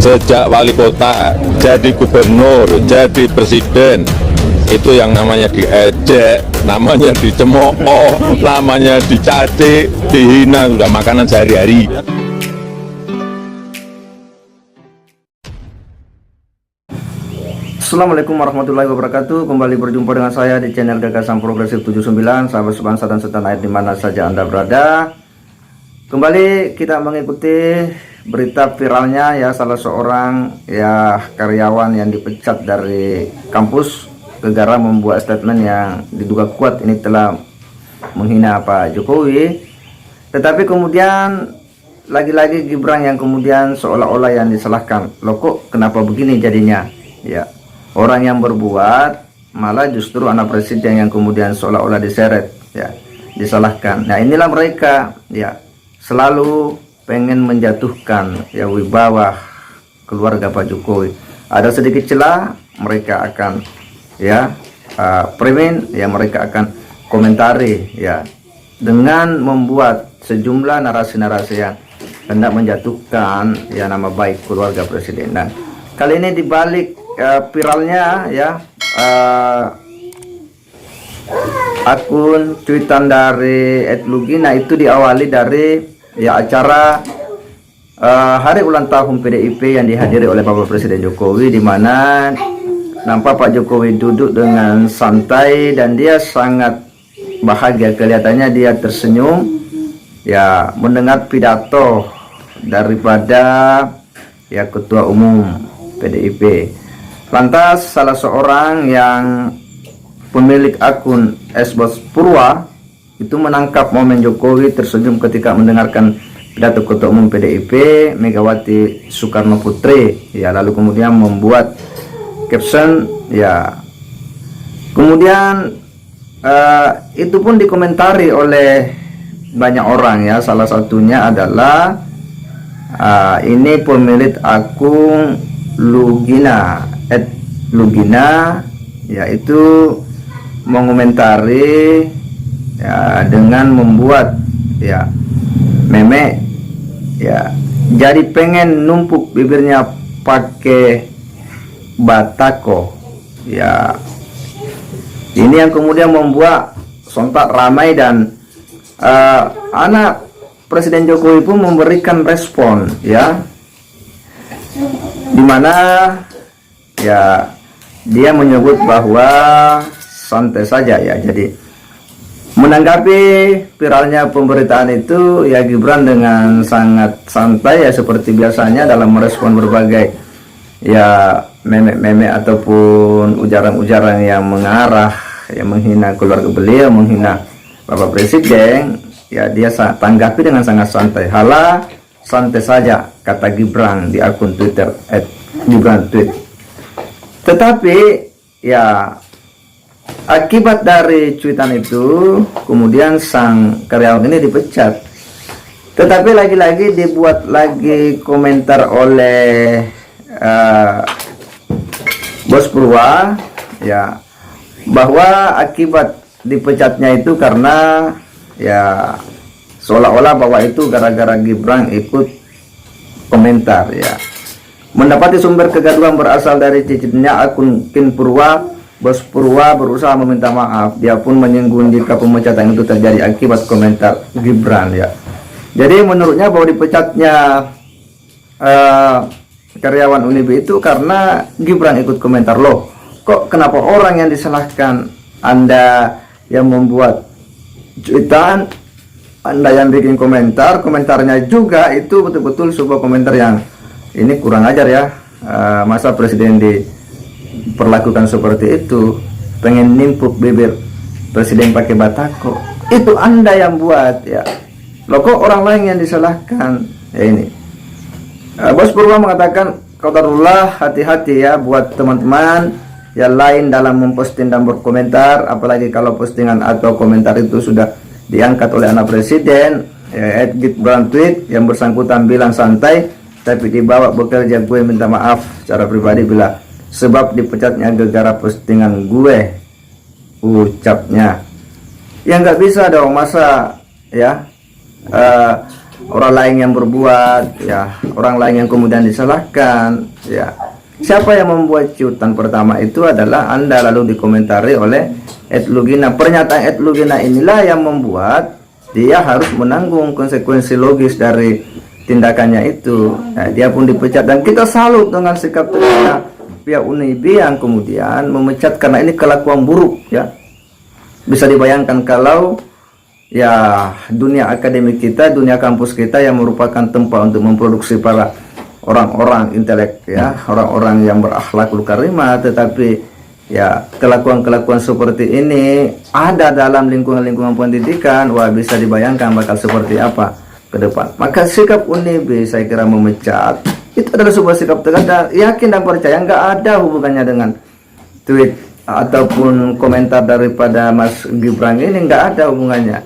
sejak wali kota jadi gubernur, jadi presiden, itu yang namanya diejek, namanya dicemooh, namanya dicaci, dihina, sudah makanan sehari-hari. Assalamualaikum warahmatullahi wabarakatuh. Kembali berjumpa dengan saya di channel Gagasan Progresif 79. Sahabat sebangsa dan setanah air dimana saja Anda berada, kembali kita mengikuti berita viralnya ya salah seorang karyawan yang dipecat dari kampus gara-gara membuat statement yang diduga kuat ini telah menghina Pak Jokowi. Tetapi kemudian lagi-lagi Gibran yang kemudian seolah-olah yang disalahkan. Loh kok kenapa begini jadinya? Ya, orang yang berbuat malah justru anak presiden yang kemudian seolah-olah diseret, ya, disalahkan. Nah, inilah mereka ya selalu pengen menjatuhkan ya wibawa keluarga Pak Jokowi. Ada sedikit celah mereka akan premen ya, mereka akan komentari ya dengan membuat sejumlah narasi-narasi yang hendak menjatuhkan ya nama baik keluarga presiden. Dan kali ini dibalik viralnya ya akun tweetan dari @lugina itu diawali dari ya acara hari ulang tahun PDIP yang dihadiri oleh Bapak Presiden Jokowi, di mana nampak Pak Jokowi duduk dengan santai dan dia sangat bahagia, kelihatannya dia tersenyum ya mendengar pidato daripada ya Ketua Umum PDIP. Lantas salah seorang yang pemilik akun @bospurwa itu menangkap momen Jokowi tersenyum ketika mendengarkan pidato Ketua Umum PDIP Megawati Soekarno Putri ya, lalu kemudian membuat caption ya, kemudian itu pun dikomentari oleh banyak orang ya, salah satunya adalah ini pemilik akun Lugina @lugina yaitu mengomentari ya dengan membuat ya meme ya, jadi pengen numpuk bibirnya pakai batako ya. Ini yang kemudian membuat sontak ramai dan anak Presiden Jokowi pun memberikan respon ya, dimana ya dia menyebut bahwa santai saja ya. Jadi menanggapi viralnya pemberitaan itu ya, Gibran dengan sangat santai ya seperti biasanya dalam merespon berbagai ya meme-meme ataupun ujaran-ujaran yang mengarah ya menghina keluarga beliau, menghina Bapak Presiden ya, dia tanggapi dengan sangat santai. Halah, santai saja, kata Gibran di akun Twitter @gibran_tweet. Tetapi ya akibat dari cuitan itu kemudian sang karyawan ini dipecat. Tetapi lagi-lagi dibuat lagi komentar oleh Bospurwa ya, bahwa akibat dipecatnya itu karena ya seolah-olah bahwa itu gara-gara Gibran ikut komentar ya. Mendapati sumber kegaduhan berasal dari cicitnya akun Kinpurwa, Bospurwa berusaha meminta maaf. Dia pun menyinggung jika pemecatan itu terjadi akibat komentar Gibran ya. Jadi menurutnya bahwa dipecatnya karyawan Unibi itu karena Gibran ikut komentar. Loh, kok kenapa orang yang disalahkan Anda yang membuat cuitan, Anda yang bikin komentar, komentarnya juga itu betul-betul sebuah komentar yang ini kurang ajar ya. Masa presiden diperlakukan seperti itu, pengen nimpuk bibir presiden pakai batako, itu Anda yang buat ya. Loh kok orang lain yang disalahkan ya? Ini Bospurwa mengatakan, qadarullah, hati-hati ya buat teman-teman yang lain dalam memposting dan berkomentar, apalagi kalau postingan atau komentar itu sudah diangkat oleh anak presiden ya. @gibran_tweet yang bersangkutan bilang santai, tapi dibawa bekerja gue minta maaf secara pribadi bila sebab dipecatnya gara-gara postingan gue, ucapnya. Ya nggak bisa dong, masa ya orang lain yang berbuat, ya orang lain yang kemudian disalahkan, ya siapa yang membuat cuitan pertama itu adalah Anda, lalu dikomentari oleh Ed Lugina. Pernyataan Ed Lugina inilah yang membuat dia harus menanggung konsekuensi logis dari tindakannya itu. Nah, dia pun dipecat, dan kita salut dengan sikap tegasnya pihak UNIB yang kemudian memecat karena ini kelakuan buruk, ya. Bisa dibayangkan kalau ya dunia akademik kita, dunia kampus kita yang merupakan tempat untuk memproduksi para orang-orang intelek, ya, orang-orang yang berakhlakul karimah, tetapi ya kelakuan-kelakuan seperti ini ada dalam lingkungan-lingkungan pendidikan, wah bisa dibayangkan bakal seperti apa ke depan. Maka sikap UNIB saya kira memecat itu adalah sebuah sikap tegas dan yakin dan percaya nggak ada hubungannya dengan tweet ataupun komentar daripada Mas Gibran ini, nggak ada hubungannya.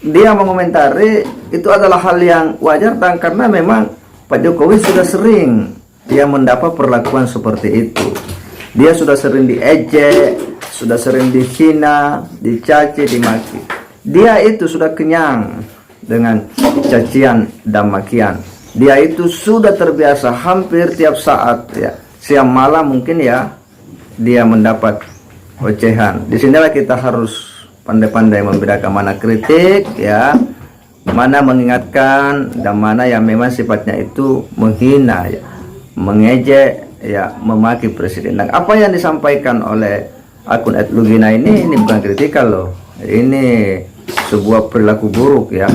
Dia mengomentari itu adalah hal yang wajar, dan karena memang Pak Jokowi sudah sering dia mendapat perlakuan seperti itu. Dia sudah sering diejek, sudah sering dihina, dicaci, dimaki. Dia itu sudah kenyang dengan cacian dan makian. Dia itu sudah terbiasa hampir tiap saat, ya, siang malam mungkin ya dia mendapat ocehan. Disinilah kita harus pandai-pandai membedakan mana kritik, ya, mana mengingatkan, dan mana yang memang sifatnya itu menghina, ya, mengejek, ya, memaki presiden. Dan apa yang disampaikan oleh akun Ed Lugina ini bukan kritikan loh. Ini sebuah perilaku buruk, ya,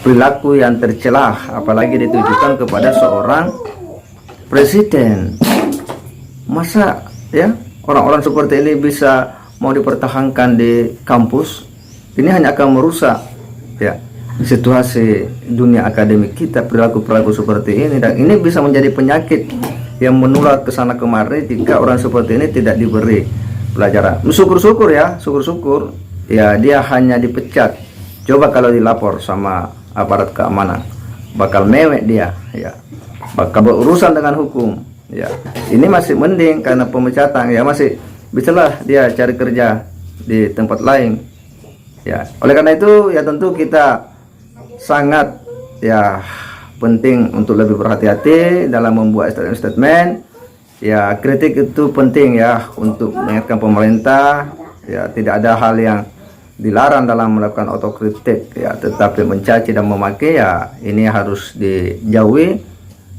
perilaku yang tercelah, apalagi ditujukan kepada seorang presiden. Masa ya orang-orang seperti ini bisa mau dipertahankan di kampus? Ini hanya akan merusak, ya, situasi dunia akademik kita, perilaku-perilaku seperti ini, dan ini bisa menjadi penyakit yang menular ke sana kemari jika orang seperti ini tidak diberi pelajaran. Syukur-syukur ya, syukur-syukur ya dia hanya dipecat. Coba kalau dilapor sama aparat keamanan, bakal mewek dia, ya, bakal berurusan dengan hukum. Ya, ini masih mending karena pemecatan, ya, masih bisalah dia cari kerja di tempat lain. Ya, oleh karena itu ya tentu kita sangat ya penting untuk lebih berhati-hati dalam membuat statement. Ya, kritik itu penting ya untuk mengingatkan pemerintah. Ya, tidak ada hal yang dilarang dalam melakukan otokritik, ya, tetapi mencaci dan memaki ya ini harus dijauhi.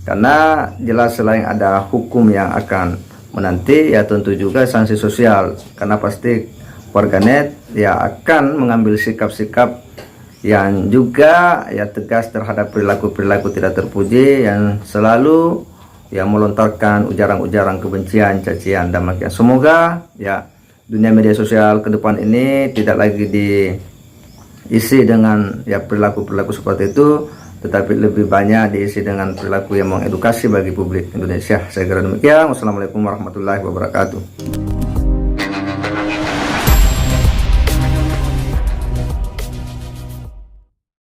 Karena jelas selain ada hukum yang akan menanti, ya tentu juga sanksi sosial. Karena pasti warganet ya akan mengambil sikap-sikap yang juga ya tegas terhadap perilaku-perilaku tidak terpuji yang selalu ya melontarkan ujaran-ujaran kebencian, cacian, dan makian. Semoga ya dunia media sosial ke depan ini tidak lagi diisi dengan ya perilaku-perilaku seperti itu, tetapi lebih banyak diisi dengan perilaku yang mengedukasi bagi publik Indonesia. Saya kira demikian. Wassalamualaikum warahmatullahi wabarakatuh.